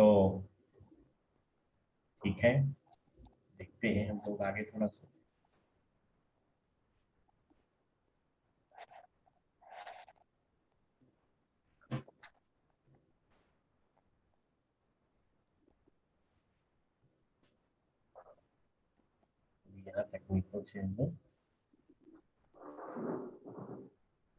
तो ठीक है, देखते हैं हम लोग आगे थोड़ा सा। यहाँ तक नहीं पहुंचे हम लोग।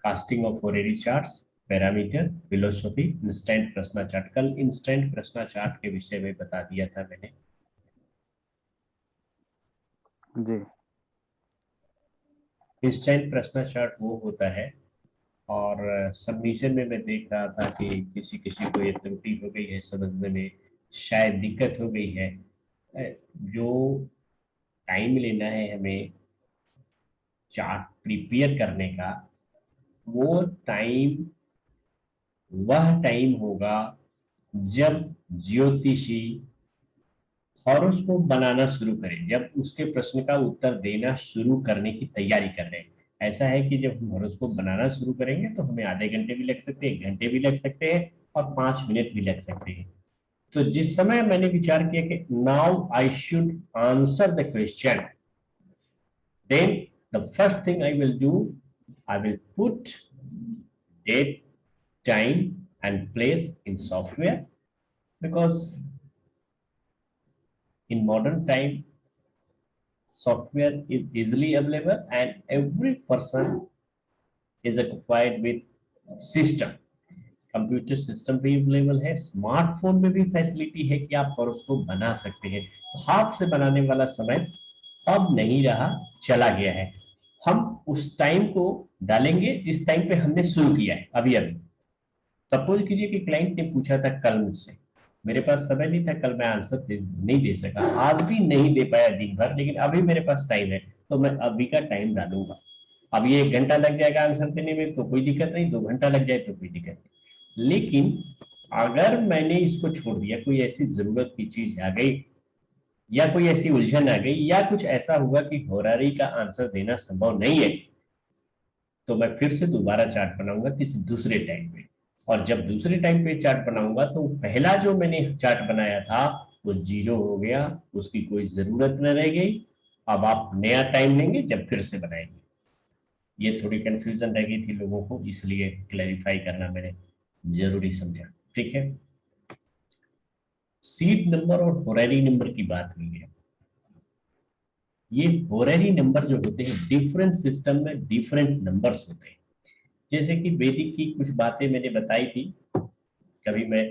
Casting of horary charts, parameter, philosophy, instant प्रश्न चार्ट। कल इंस्टेंट प्रश्न चार्ट के विषय में बता दिया था मैंने। जी। इंस्टेंट प्रश्न चार्ट वो होता है, और सबमिशन में मैं देख रहा था कि किसी किसी को ये त्रुटि हो गई है समझने में, शायद दिक्कत हो गई है। जो टाइम लेना है हमें चार्ट प्रिपेयर करने का, वो टाइम वह टाइम होगा जब ज्योतिषी हॉरोस्कोप बनाना शुरू करें, जब उसके प्रश्न का उत्तर देना शुरू करने की तैयारी कर रहे हैं। ऐसा है कि जब हम हॉरोस्कोप बनाना शुरू करेंगे तो हमें आधे घंटे भी लग सकते हैं, 1 घंटे भी लग सकते हैं, और 5 मिनट भी लग सकते हैं। तो जिस समय मैंने विचार किया कि now I should answer the question, then the first thing I will do, I will put date, time and place in software, because in modern time software is easily available and every person is acquired with system। Computer system भी available है, smartphone में भी facility है कि आप उसको बना सकते हैं। तो हाथ से बनाने वाला समय अब नहीं रहा, चला गया है। हम उस टाइम को डालेंगे जिस टाइम पे हमने शुरू किया है अभी अभी। सपोज कीजिए कि क्लाइंट ने पूछा था कल मुझसे, मेरे पास समय नहीं था, कल मैं आंसर नहीं दे सका, आज भी नहीं दे पाया दिन भर, लेकिन अभी मेरे पास टाइम है, तो मैं अभी का टाइम डालूंगा। अब ये 1 घंटा लग जाएगा आंसर देने में तो कोई दिक्कत नहीं, 2 घंटा लग जाए तो कोई दिक्कत नहीं। लेकिन अगर मैंने इसको छोड़ दिया, कोई ऐसी जरूरत की चीज आ गई, या कोई ऐसी उलझन आ गई, या कुछ ऐसा हुआ कि होरारी का आंसर देना संभव नहीं है, तो मैं फिर से दोबारा चार्ट बनाऊंगा किसी दूसरे टाइम पे। और जब दूसरे टाइम पे चार्ट बनाऊंगा तो पहला जो मैंने चार्ट बनाया था वो जीरो हो गया, उसकी कोई जरूरत न रह गई। अब आप नया टाइम लेंगे जब फिर से बनाएंगे। ये थोड़ी कंफ्यूजन रह गई थी लोगों को, इसलिए क्लैरिफाई करना मैंने जरूरी समझा। ठीक है, सीट नंबर और होरेरी नंबर की बात हुई है। ये होरेरी नंबर जो होते हैं, डिफरेंट सिस्टम में डिफरेंट नंबर्स होते हैं। जैसे कि वैदिक की कुछ बातें मैंने बताई थी, कभी मैं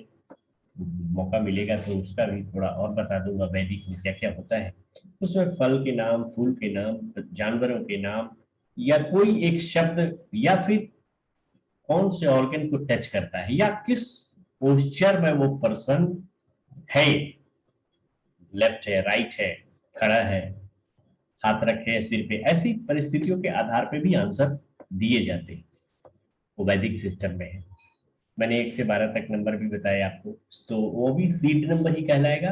मौका मिलेगा तो उसका भी थोड़ा और बता दूंगा वैदिक में क्या क्या होता है। उसमें फल के नाम, फूल के नाम, जानवरों के नाम, या कोई एक शब्द, या फिर कौन से ऑर्गन को टच करता है, या किस पोस्चर में वो पर्सन है, लेफ्ट है, राइट है, खड़ा है, हाथ रखे है सिर पे, ऐसी परिस्थितियों के आधार पे भी आंसर दिए जाते हैं। वो वैदिक सिस्टम में है। मैंने 1 से 12 तक नंबर भी बताया आपको, तो वो भी सीड नंबर ही कहलाएगा,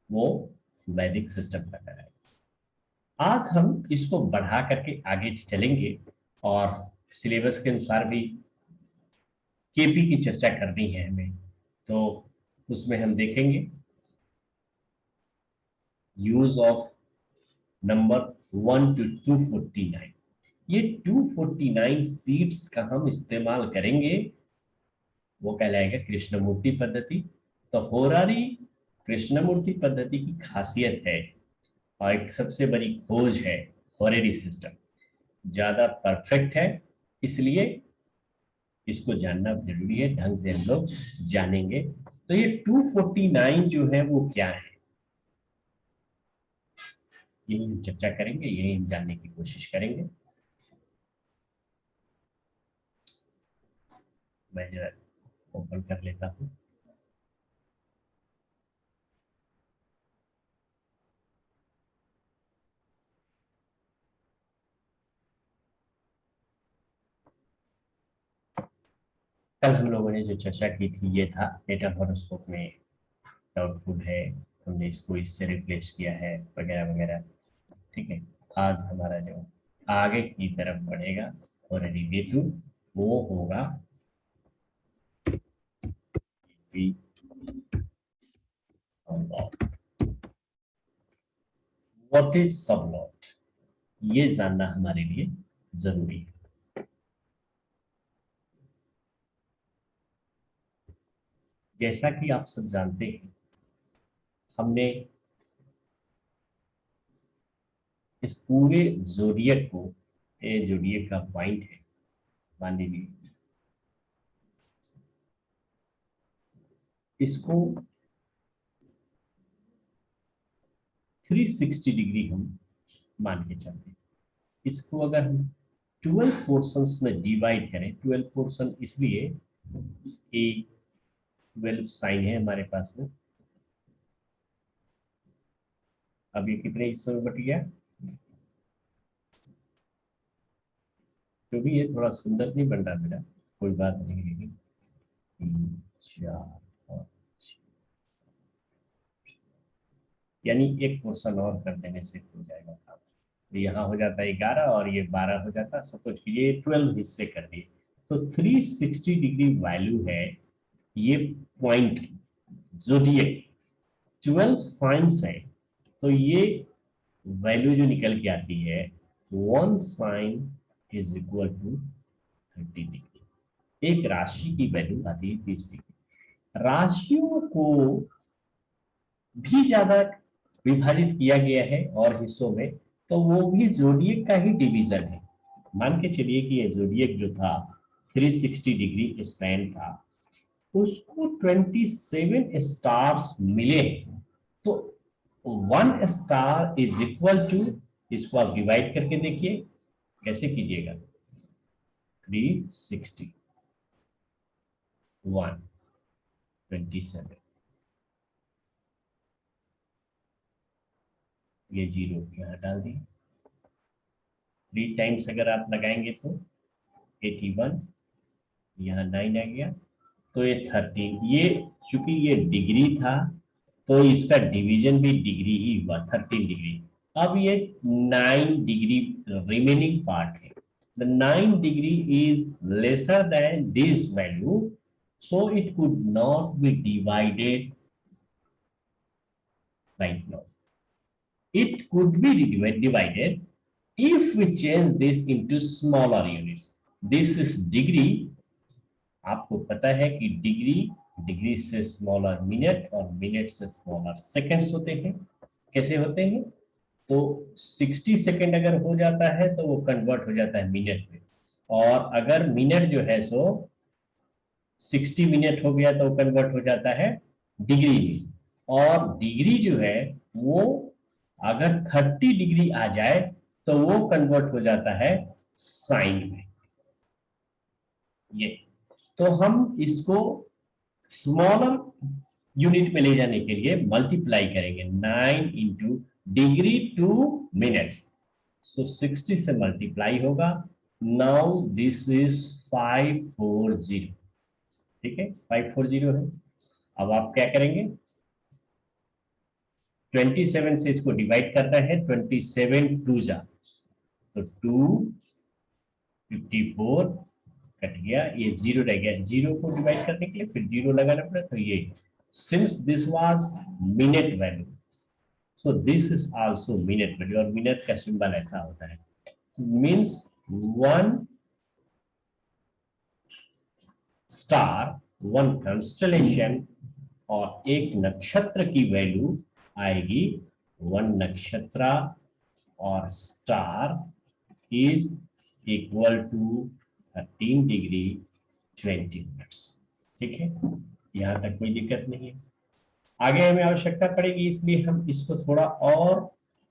वो वैदिक सिस्टम का कहलाएगा। आज हम इसको बढ़ा करके आगे चलेंगे, और सिलेबस के अनुसार भी केपी की चर्चा करनी है हमें, तो उसमें हम देखेंगे यूज ऑफ नंबर 1 to 249। ये 249 सीट्स का हम इस्तेमाल करेंगे, वो कहलाएगा कृष्णमूर्ति पद्धति। तो होरारी कृष्णमूर्ति पद्धति की खासियत है, और एक सबसे बड़ी खोज है, होरेरी सिस्टम ज्यादा परफेक्ट है, इसलिए इसको जानना जरूरी है, ढंग से हम लोग जानेंगे। तो ये 249 जो है वो क्या है, यही हम चर्चा करेंगे, यही हम जानने की कोशिश करेंगे। मैं जरा ओपन कर लेता हूँ। कल हम लोगों ने जो चर्चा की थी ये था डेटा हॉरोस्कोप में डाउटफुल है, हमने इसको इससे रिप्लेस किया है, वगैरह वगैरह। ठीक है, आज हमारा जो आगे की तरफ बढ़ेगा और रिलेटिव, वो होगा व्हाट इज सब लॉट, ये जानना हमारे लिए जरूरी है। जैसा कि आप सब जानते हैं, हमने इस पूरे जोडियक को, ये जोडियक का पॉइंट है मान लीजिए, इसको 360 डिग्री हम मान के चलते हैं। इसको अगर हम 12 पोर्शंस में डिवाइड करें, 12 पोर्शन इसलिए कि 12 साइन है हमारे पास में। अब ये कितने हिस्सों में बट गया, जो भी है थोड़ा सुंदर नहीं बन रहा मेरा, कोई बात नहीं, लेकिन 3 4 5, यानी एक पोर्शन और कर देने से हो जाएगा काम। तो यहाँ हो जाता है 11 और ये 12 हो जाता है, सपोज ये 12 हिस्से कर दिए, तो 360 डिग्री वैल्यू है ये पॉइंट जोडियक। 12 साइंस है, तो ये वैल्यू जो निकल के आती है, 1 sign is equal to 30 degree. एक राशि की वैल्यू आती है 30 डिग्री। राशियों को भी ज्यादा विभाजित किया गया है और हिस्सों में, तो वो भी जोडियक का ही डिवीजन है। मान के चलिए कि ये जोडियक जो था 360 डिग्री स्पैन था, उसको 27 स्टार्स मिले, तो 1 स्टार इज इक्वल टू, इसको आप डिवाइड करके देखिए कैसे कीजिएगा, 360 127, ये जीरो यहाँ डाल दिए, 3 टाइम्स अगर आप लगाएंगे तो 81, यहाँ 9 आ गया, तो ये 13, ये चूंकि ये डिग्री था तो इसका डिवीजन भी डिग्री ही हुआ, 13 डिग्री। अब ये 9 डिग्री रिमेनिंग पार्ट है, the 9 degree is lesser than this value, so it could not be divided right now. It could be divided if we change this into smaller units. This is degree, आपको पता है कि degree, degree से smaller minute और minute से smaller seconds होते हैं। कैसे होते हैं, तो 60 सेकंड अगर हो जाता है तो वो कन्वर्ट हो जाता है मिनट में, और अगर मिनट जो है सो 60 मिनट हो गया तो कन्वर्ट हो जाता है डिग्री में, और डिग्री जो है वो अगर 30 डिग्री आ जाए तो वो कन्वर्ट हो जाता है साइन में। ये तो हम इसको स्मॉलर यूनिट में ले जाने के लिए मल्टीप्लाई करेंगे, 9 इंटू डिग्री टू मिनट्स, सो 60 से मल्टीप्लाई होगा। नाउ दिस इज 540, ठीक है 540 है। अब आप क्या करेंगे, 27 से इसको डिवाइड करता है, 27 2 जा तो 254 कट गया, ये जीरो रह गया, जीरो को डिवाइड करने के लिए फिर जीरो लगाना पड़ा, तो ये since this was minute value, so this is also minute value, और मिनट का सिंबल ऐसा होता है, मींस 1 स्टार 1 कंस्टलेशन और एक नक्षत्र की वैल्यू आएगी 1 नक्षत्र और star is equal to 13 degree 20 minutes. ठीक है, यहां तक कोई दिक्कत नहीं है। आगे हमें आवश्यकता पड़ेगी, इसलिए हम इसको थोड़ा और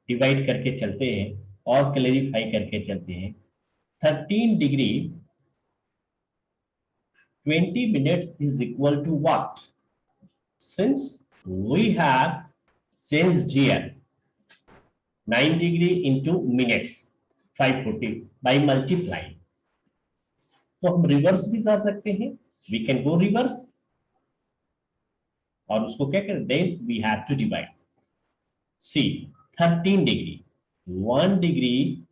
डिवाइड करके चलते हैं और क्लेरिफाई करके चलते हैं। 13 degree 20 minutes is equal to what? Since we have changed here 9 degree into minutes 540 by multiplying, तो हम रिवर्स भी जा सकते हैं, we can go reverse, और उसको क्या करें, then we have to divide. See 13 degree 1 degree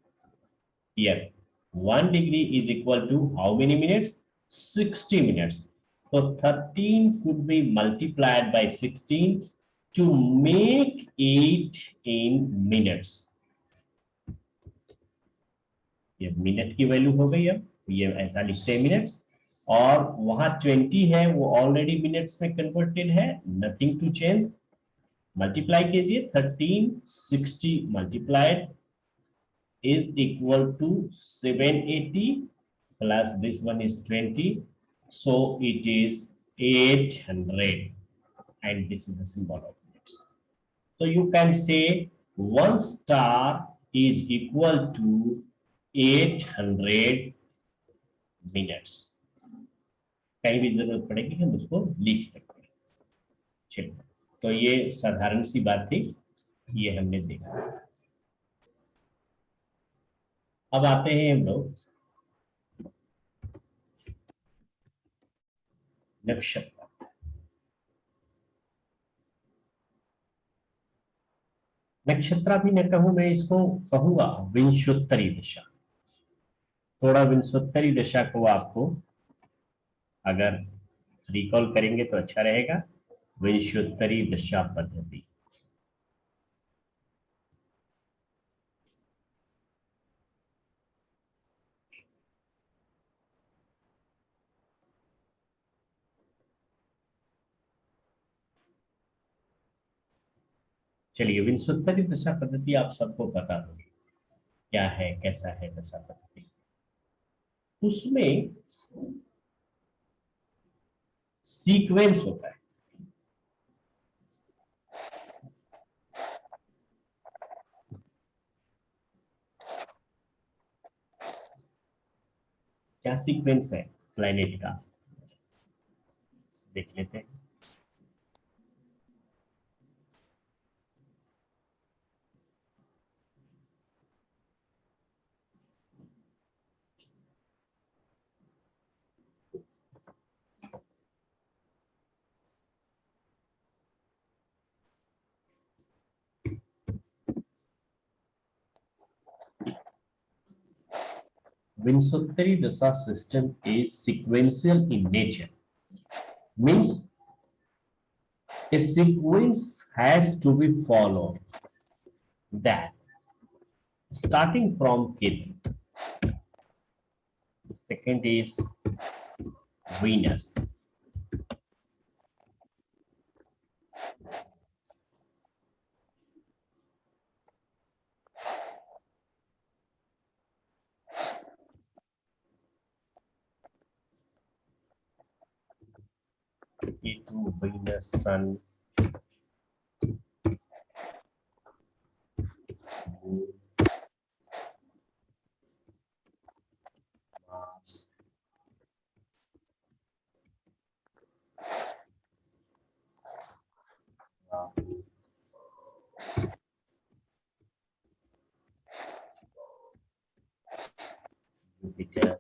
here, 1 degree is equal to how many minutes, 60 minutes. So 13 could be multiplied by 16, to make it in minutes. ये minute की value हो गई, अब ये ऐसा लिखते हैं मिनट्स, और वहां 20 है वो ऑलरेडी मिनट्स में कन्वर्टेड है, नथिंग टू चेंज। मल्टीप्लाई कीजिए, 1360 multiplied is equal to 780 plus this one is 20, so it is 800, and this is the symbol of minutes. So you can say 1 star is equal to 800 minutes. कहीं भी जरूरत पड़ेगी हम उसको लिख सकते हैं। चलिए, तो ये साधारण सी बात थी, ये हमने देखा। अब आते हैं हम लोग नक्षत्र। नक्षत्र भी न कहूं मैं, इसको कहूंगा विंशोत्तरी दशा। थोड़ा विंशोत्तरी दशा को आपको अगर रिकॉल करेंगे तो अच्छा रहेगा। विंशोत्तरी दशा पद्धति, चलिए विंशोत्तरी दशा पद्धति आप सबको पता होगी क्या है, कैसा है दशा पद्धति। उसमें सीक्वेंस होता है। क्या सीक्वेंस है प्लैनेट का, देख लेते हैं। Vinsottari Dasa system is sequential in nature. Means a sequence has to be followed, that starting from Ketu. Second is Venus. Ketu, Venus, Sun, Moon, Mars, Rahu, Jupiter,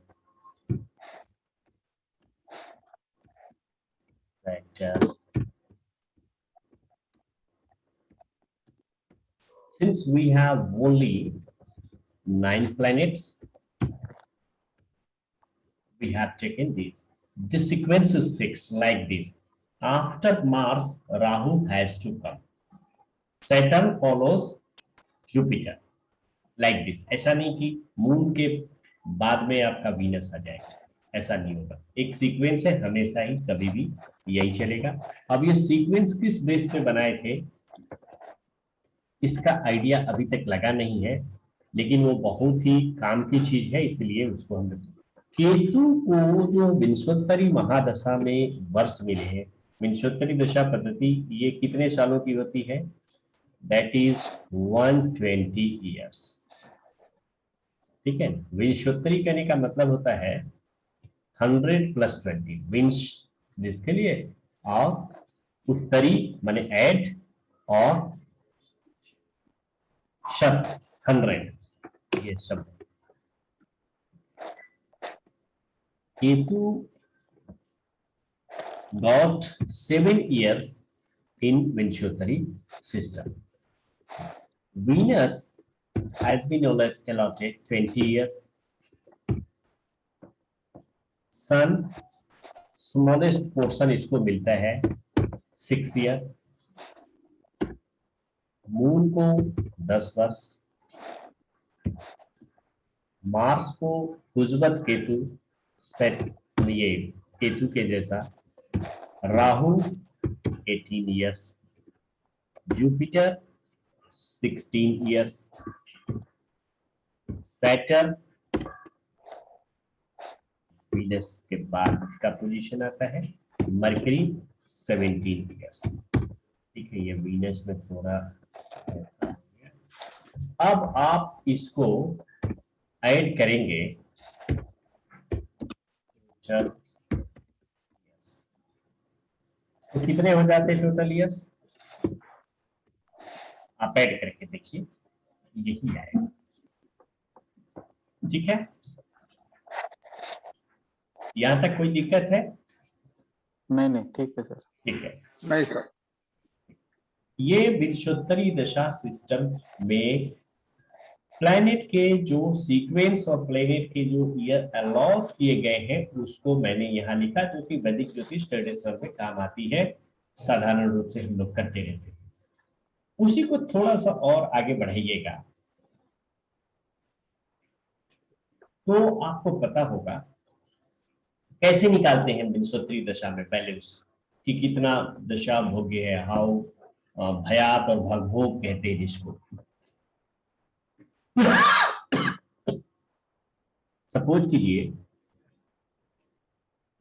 Saturn. Since we have only 9 planets, we have taken this. This sequence is fixed like this. After Mars, Rahu has to come. Saturn follows Jupiter like this. ऐसा नहीं कि moon के बाद में आपका Venus आ जाएगा, ऐसा नहीं होगा। एक सीक्वेंस है, हमेशा ही कभी भी यही चलेगा। अब ये सीक्वेंस किस बेस पे बनाए थे, इसका आइडिया अभी तक लगा नहीं है, लेकिन वो बहुत ही काम की चीज है, इसलिए उसको हम केतु को जो विंशोत्तरी महादशा में वर्ष मिले हैं, विंशोत्तरी दशा पद्धति ये कितने सालों की होती है, दैट इज 120 ईयर्स। ठीक है, विंशोत्तरी कहने का मतलब होता है 100 + 20 विंश जिसके लिए, और उत्तरी माने ऐड, और शब्द 100, ये शब्द। Ketu got 7 years in Vinshottari system. Venus has been allotted 20 years. Sun smallest portion इसको मिलता है 6 years. मून को 10 वर्ष, मार्स को कुजबत केतु सेट, ये केतु के जैसा, Rahu 18 years, Jupiter 16 years, Saturn Venus के बाद इसका पोजीशन आता है मरकरी 17 इयर्स। ठीक है, ये वीनस में थोड़ा, अब आप इसको ऐड करेंगे, तो कितने हो जाते हैं टोटल इयर्स? आप ऐड करके देखिए, यही आएगा। ठीक है, यहां तक कोई दिक्कत है? नहीं ठीक है सर। ठीक है, नहीं सर। ये विंशोत्तरी दशा सिस्टम में प्लैनेट के जो सीक्वेंस और प्लैनेट के जो ईयर अलॉट किए गए हैं उसको मैंने यहाँ लिखा, जो कि वैदिक ज्योतिष ट्रेडिशनल में काम आती है, साधारण रूप से हम लोग करते रहते हैं। उसी को थोड़ा सा और आगे बढ़ाइएगा तो आपको पता होगा कैसे निकालते हैं विंशोत्तरी दशा में बैलेंस, कि कितना दशा भोग्य है, हाउ भयात और भगभोग कहते हैं जिसको। सपोज कीजिए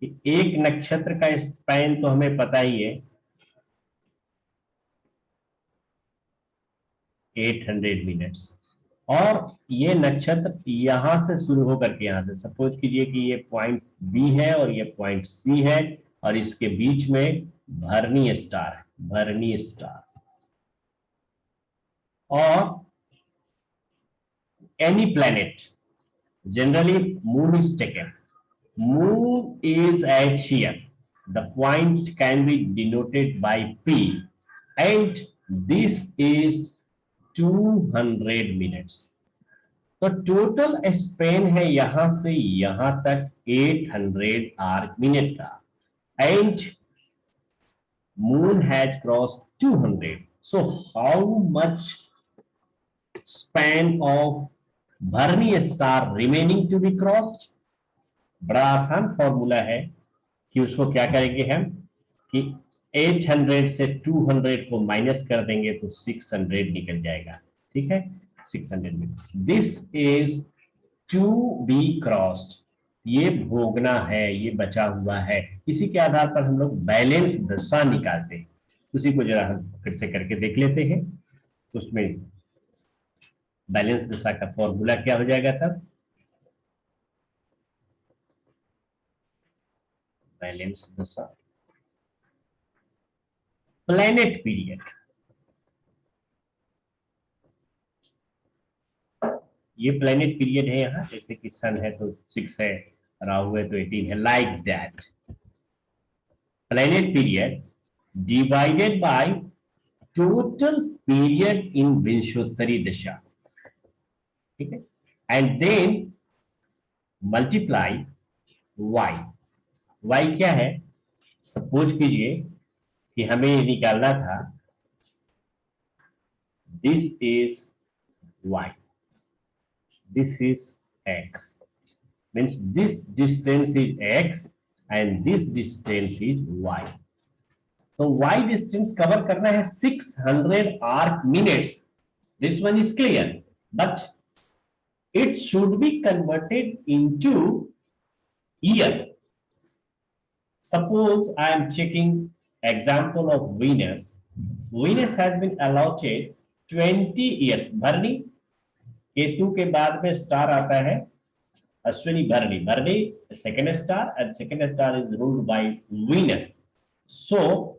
कि एक नक्षत्र का स्पैन तो हमें पता ही है 800 मिनट्स, और ये नक्षत्र यहां से शुरू होकर के, यहां से सपोज कीजिए कि ये पॉइंट बी है और ये पॉइंट सी है, और इसके बीच में भरणी स्टार है, भरणी स्टार। और any planet, generally moon is taken, moon is at here, the point can be denoted by P, and this is 200 minutes. तो टोटल स्पेन है यहां से यहां तक 800 आर्क मिनट का, and moon has cross 200, so how much span of भरणी star remaining to be crossed? बड़ा आसान फॉर्मूला है कि उसको क्या करेंगे हम, कि 800 से 200 को माइनस कर देंगे तो 600 निकल जाएगा। ठीक है, 600 में this is to be crossed, ये भोगना है, ये बचा हुआ है। इसी के आधार पर हम लोग बैलेंस दशा निकालते हैं। उसी को जरा हम फिर से करके देख लेते हैं। उसमें बैलेंस दशा का फॉर्मूला क्या हो जाएगा तब? बैलेंस दशा प्लैनेट पीरियड, ये प्लैनेट पीरियड है यहाँ, जैसे कि सन है तो 6 है, राहु है तो 18 है, like that. Planet period divided by total period in Vimshottari dasha, ठीक है, and then multiply Y. Y क्या है? सपोज कीजिए कि हमें ये निकालना था, this is Y, this is X, means this distance is X and this distance is Y. तो वाई डिस्टेंस कवर करना है 600 arc minutes, this one is clear, but it should be converted into year. Suppose I am checking example of Venus. Venus has been allotted 20 years. भरणी, केतु के बाद में star आता है अश्विनी भरणी, भरणी second star and second star is ruled by Venus. So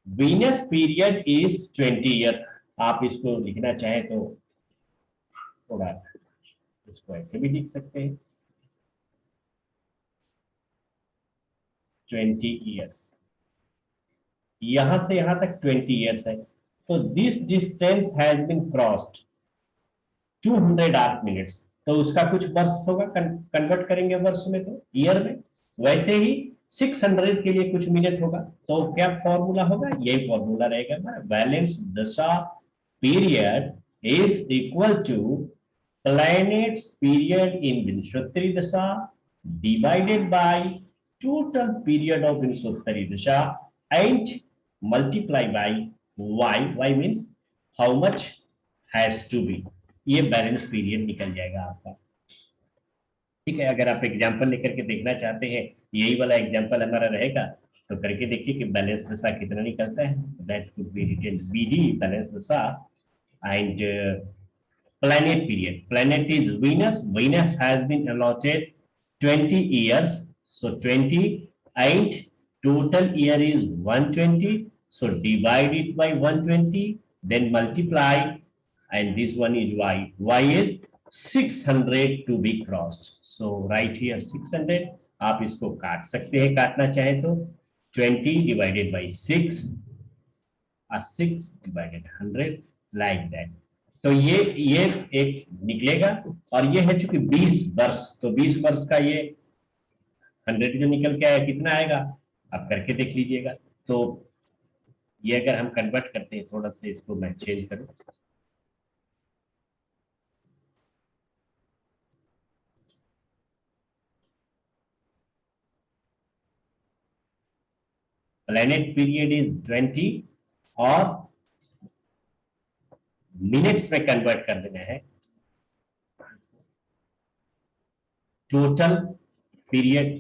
Venus period is 20 years. आप इसको लिखना चाहें तो थोड़ा इसको ऐसे भी लिख सकते हैं, 20 इयर्स, यहां से यहां तक 20 इयर्स है। तो this distance has been crossed 200 arc minutes, तो उसका कुछ वर्ष होगा, कन्वर्ट करेंगे वर्ष में तो ईयर में। वैसे ही 600 के लिए कुछ मिनट होगा, तो क्या फॉर्मूला होगा, यही फॉर्मूला रहेगा ना, balance dasha period is equal to planets period in Vimshottari dasha divided by total period of Vimshottari dasha and multiply by y means how much has to be, ये बैलेंस पीरियड निकल जाएगा आपका। ठीक है, अगर आप एग्जांपल लेकर के देखना चाहते हैं, यही वाला एग्जांपल हमारा रहेगा, तो करके देखिए कि बैलेंस दशा कितना निकलता है। That could be written BD balance dasha and planet period. Planet is Venus. Venus has been allotted 20 years. So 20 and total year is 120. So divide it by 120, then multiply, and this one is y. Y is 600 to be crossed. So right here 600. आप इसको काट सकते हैं, काटना चाहे तो 20 divided by 6 or 6 divided 100 like that. तो ये एक निकलेगा, और ये है चूंकि 20 वर्ष, तो 20 वर्ष का ये 100 जो निकल के आया कितना आएगा, आप करके देख लीजिएगा। तो ये अगर हम कन्वर्ट करते हैं, थोड़ा सा इसको मैं चेंज करूं, प्लैनेट पीरियड इज 20 और मिनट्स में कन्वर्ट कर देना है। टोटल पीरियड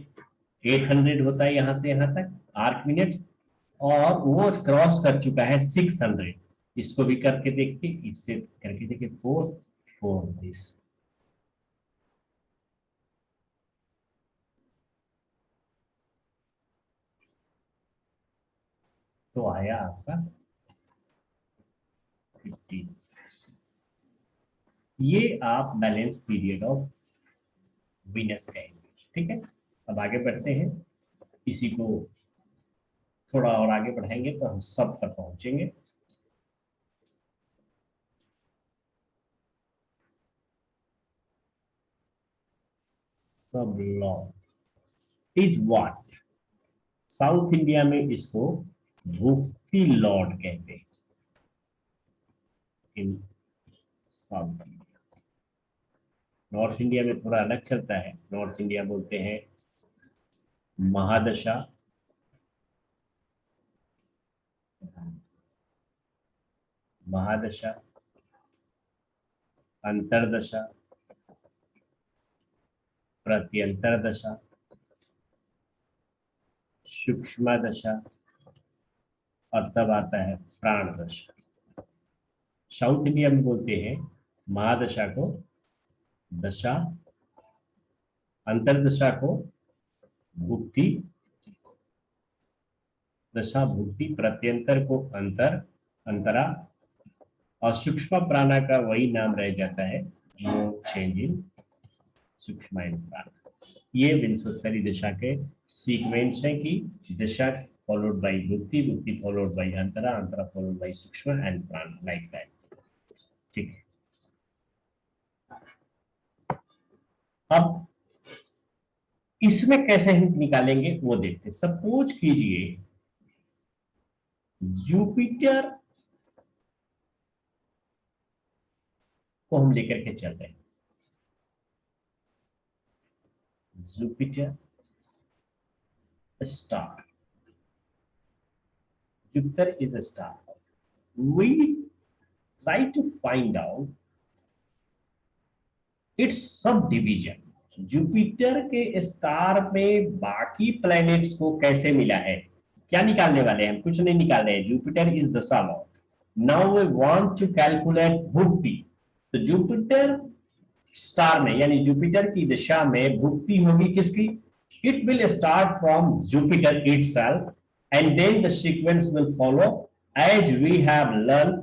800 होता है यहां से यहां तक, आर्क मिनट्स, और वो क्रॉस कर चुका है 600। इसको भी करके देखिए, इससे करके देखिए 4 दिस, तो आया आपका 50। ये आप बैलेंस पीरियड ऑफ वीनस कहेंगे। ठीक है, अब आगे बढ़ते हैं, इसी को थोड़ा और आगे बढ़ाएंगे तो हम सब पर पहुंचेंगे। सब law is what, south India में इसको भुक्ति लॉर्ड कहते हैं। इन साउथ इंडिया, नॉर्थ इंडिया में थोड़ा अलग चलता है। नॉर्थ इंडिया बोलते हैं महादशा, महादशा, अंतरदशा, प्रत्यंतर दशा, सूक्ष्म दशा, और तब आता है प्राण दशा। साउथ इंडिया में बोलते हैं महादशा को दशा, अंतरदशा को भुक्ति दशा भुक्ति, प्रत्यंतर को अंतर अंतरा, और सूक्ष्म प्राणा का वही नाम रह जाता है जो चेंज इन सूक्ष्म प्राण। ये विंशोत्तरी दशा के सीक्वेंस है कि dasha followed by bhukti, bhukti followed by antara, antara followed by sukshma and prana, like that. ठीक है, अब इसमें कैसे हम निकालेंगे वो देखते। सपोज कीजिए जुपिटर को हम लेकर के चल रहे हैं, Jupiter star, Jupiter is a star. We try to find out its subdivision. Jupiter के स्टार में बाकी प्लैनेट्स को कैसे मिला है, क्या निकालने वाले हैं हम, कुछ नहीं निकाल रहे हैं। Jupiter is dasha lord, now we want to calculate bhukti. तो जुपिटर स्टार में यानी जुपिटर की दशा में भुक्ति होगी किसकी, it will start from Jupiter itself and then the sequence will follow as we have learned,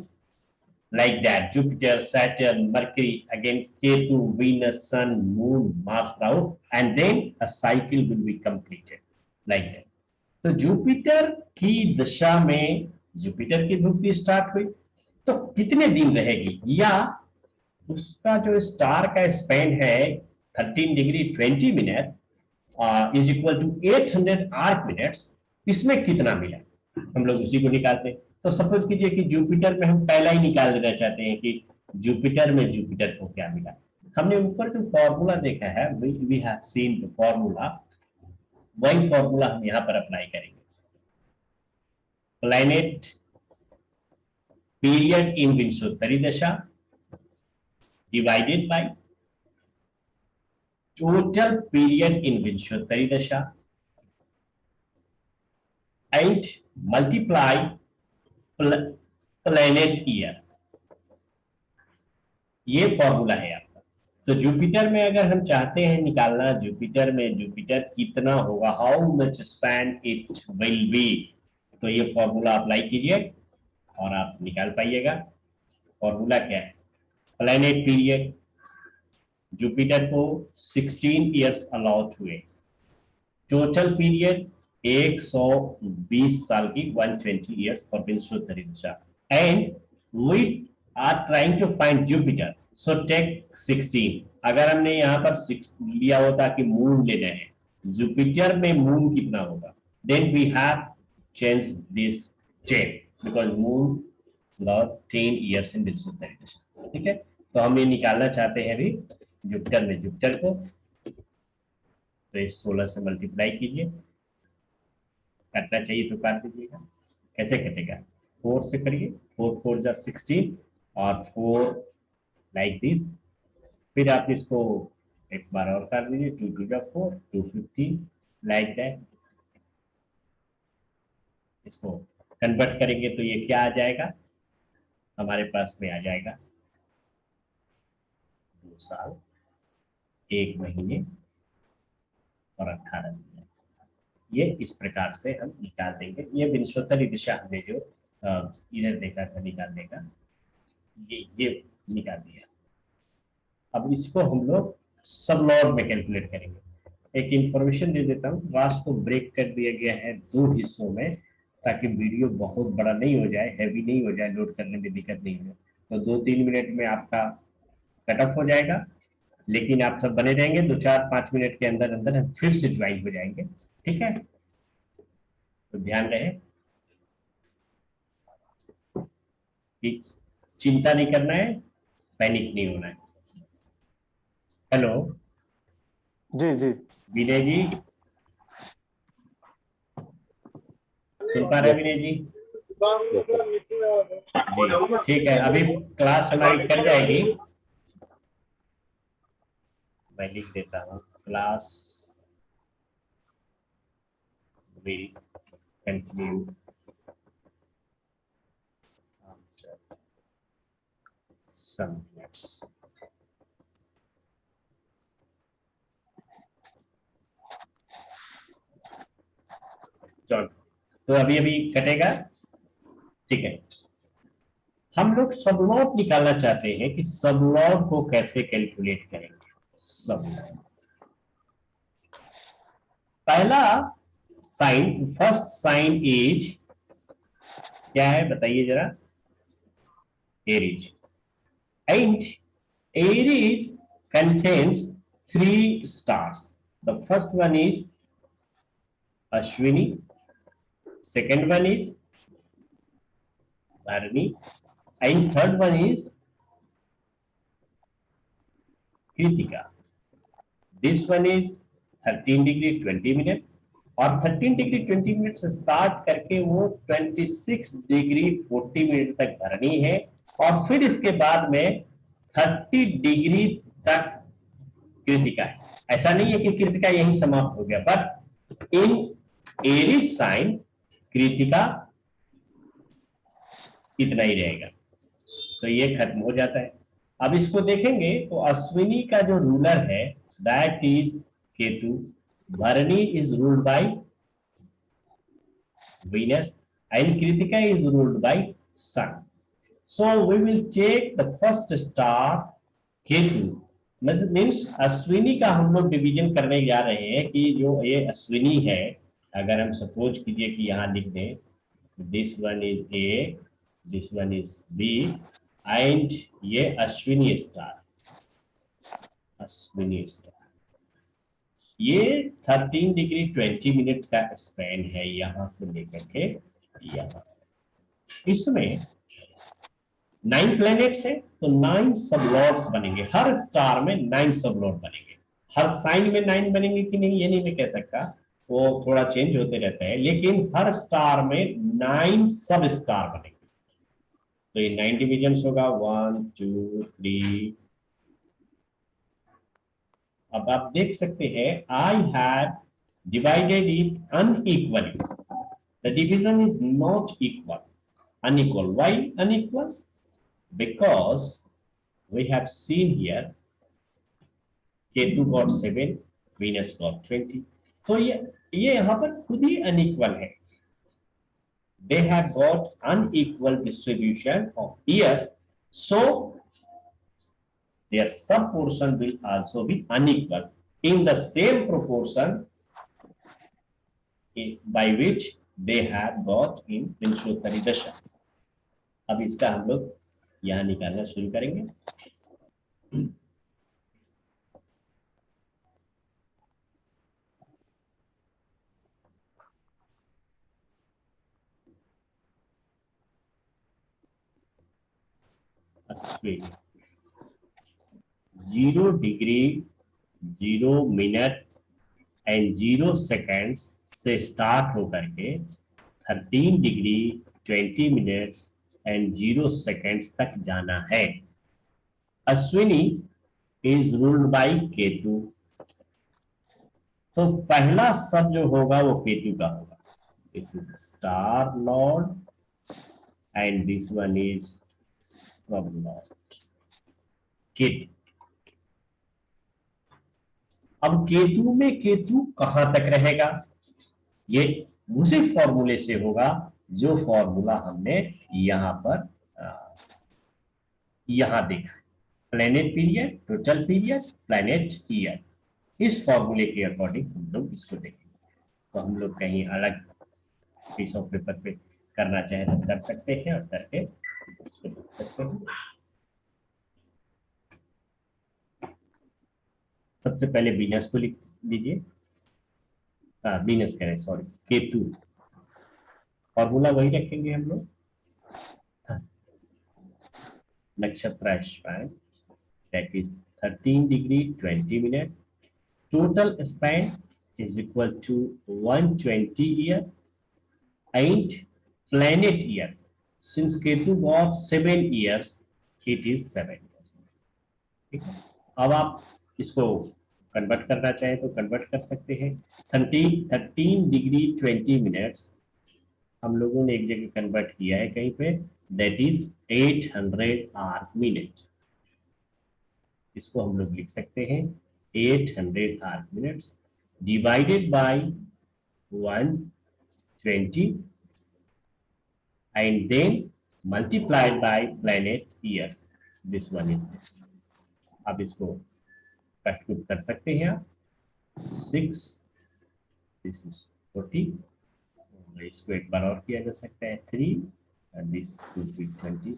like that: Jupiter, Saturn, Mercury, again Ketu, Venus, Sun, Moon, Mars out, and then a cycle will be completed like that. तो Jupiter की दशा में Jupiter की भुक्ति start हुई, तो कितने दिन रहेगी, या उसका जो स्टार का स्पैन है 13 degree 20 minute, is equal to 800 arc minutes, इसमें कितना मिला, हम लोग उसी को निकालते हैं। तो सपोज कीजिए कि जुपिटर में हम पहला ही निकाल देना चाहते हैं कि जुपिटर में जुपिटर को क्या मिला। हमने ऊपर जो फॉर्मूला देखा है, we have seen the formula, वही फॉर्मूला हम यहाँ पर अप्लाई करेंगे। Planet period in Vimshottari dasha divided by total period in Vimshottari dasha and multiply planet year, ये फॉर्मूला है आपका। तो जुपिटर में अगर हम चाहते हैं निकालना, जुपिटर में जुपिटर कितना होगा, how much span it will be, तो ये फॉर्मूला अप्लाई कीजिए और आप निकाल पाइएगा। फॉर्मूला क्या है, प्लैनेट पीरियड, जुपिटर को 16 ईयर्स अलाउड हुए, टोटल पीरियड 120 साल की, 120 years for Vimshottari dasha, and we are trying to find Jupiter, so take 16। अगर हमने यहाँ पर 6 लिया होता कि मून लेना है, जुपिटर में मून कितना होगा, then we have change this 10 because moon lord 10 years in Vimshottari dasha. ठीक है, तो हम ये निकालना चाहते हैं अभी जुपिटर में जुपिटर को, तो इस 16 से मल्टीप्लाई कीजिए, काटना चाहिए तो काट दीजिएगा। कैसे कटेगा, 4 से करिए, 4 4 जा 16 और 4 लाइक दिस, फिर आप इसको एक बार और काट दीजिए, 2 2 जा 4, 250 लाइक दैट। इसको कन्वर्ट करेंगे तो ये क्या आ जाएगा, हमारे पास में आ जाएगा 2 साल 1 महीने और 18 दिन। ये इस प्रकार से हम निकाल देंगे। ये विंशोत्तरी दिशा हमने जो इधर देखा था निकालने का, ये निकाल दिया। अब इसको हम लोग सब लॉग में कैलकुलेट करेंगे। एक इंफॉर्मेशन दे देता हूँ, क्लास को ब्रेक कर दिया गया है 2 हिस्सों में, ताकि वीडियो बहुत बड़ा नहीं हो जाए, हैवी नहीं हो जाए, लोड करने में दिक्कत नहीं हो। तो 2-3 मिनट में आपका कट ऑफ हो जाएगा, लेकिन आप सब बने रहेंगे, 2-4-5 मिनट के अंदर अंदर हम फिर से ज्वाइन हो जाएंगे। ठीक है, तो ध्यान रहे कि चिंता नहीं करना है, पैनिक नहीं होना है। हेलो जी जी विनय जी, सुन पा रहे हैं विनय जी? जी ठीक है, अभी क्लास हमारी कट जाएगी। मैं लिख देता हूँ, class will continue some minutes. चलो, तो अभी अभी कटेगा। ठीक है, हम लोग सब लॉग निकालना चाहते हैं कि सब लॉग को कैसे कैलकुलेट करेंगे। सब लॉग, पहला साइन, फर्स्ट साइन इज क्या है बताइए जरा, Aries, and Aries contains 3 stars. The first one is Ashwini, second one is Bharani, and third one is Kritika. This one is 13 degree 20 minute, और 13 डिग्री 20 मिनट से start करके वो 26 degree 40 minute तक भरनी है, और फिर इसके बाद में 30 डिग्री तक कृतिका है। ऐसा नहीं है कि कृतिका यही समाप्त हो गया, but in Aries sign Krittika इतना ही रहेगा, तो ये खत्म हो जाता है। अब इसको देखेंगे तो अश्विनी का जो रूलर है दैट इज केतु, भरणी is ruled by Venus, and Kritika is ruled by Sun. So we will take the first star Ketu. Means Ashwini का हम लोग डिवीजन करने जा रहे हैं कि जो ये अश्विनी है, अगर हम सपोज कीजिए कि यहाँ लिख दें this one is A, this one is B, and ये अश्विनी स्टार, अश्विनी स्टार, ये 13 डिग्री 20 मिनट का स्पैन है यहां से लेकर के यहाँ। इसमें 9 प्लैनेट्स है तो 9 सब लॉर्ड्स बनेंगे, हर स्टार में 9 सब लॉर्ड बनेंगे। हर साइन में 9 बनेंगे कि नहीं ये नहीं मैं कह सकता, वो थोड़ा चेंज होते रहता है, लेकिन हर स्टार में 9 सब स्टार बनेंगे। तो ये 9 डिविजन होगा 1 2 3। अब आप देख सकते हैं I have divided it unequally, the division is not equal, unequal. Why unequal? Because we have seen here K2 got 7, Venus got 20. तो ये यहाँ पर खुद ही अनइक्वल है। They have got unequal distribution of years, so their sub portion will also be unequal in the same proportion by which they have got in विंशोत्तरी दशा। अब इसका हम लोग यहाँ निकालना शुरू करेंगे। Ashwini 0 degree 0 minute and 0 seconds से स्टार्ट होकर के 13 डिग्री 20 मिनट्स एंड 0 सेकेंड्स तक जाना है। Ashwini is ruled by Ketu, तो पहला सब जो होगा वो केतु का होगा। This is star Lord and this one is सब लॉर्ड केतु। अब केतु में केतु कहां तक रहेगा, ये उसी फॉर्मूले से होगा जो फॉर्मूला हमने यहां पर यहां देखा, planet period, total period, planet year. इस फॉर्मूले के अकॉर्डिंग हम लोग इसको देखेंगे। तो हम लोग कहीं अलग पीस ऑफ पेपर पे करना चाहे तो कर सकते हैं और करके इसको देख सकते हैं। सबसे पहले वीनस को लिख लीजिए, वीनस कह रहे हैं सॉरी, केतु। फॉर्मूला वही रखेंगे हम लोग, नक्षत्र span that is 13 degree 20 minute, total span is equal to 120 year, and planet year since Ketu got 7 years it is 7 years। ठीक है, अब आप इसको कन्वर्ट करना चाहे तो कन्वर्ट कर सकते हैं। 13 डिग्री 20 मिनट्स हम लोगों ने एक जगह कन्वर्ट किया है कहीं पे, दैट इज 800 आर मिनट। इसको हम लोग लिख सकते हैं 800 are minutes divided by 120 and then multiplied by planet years, this one is this. अब इसको कट कर सकते हैं आप, 6 दिस इज 40, इसको एक बार और किया जा सकता है 3 and this would be 20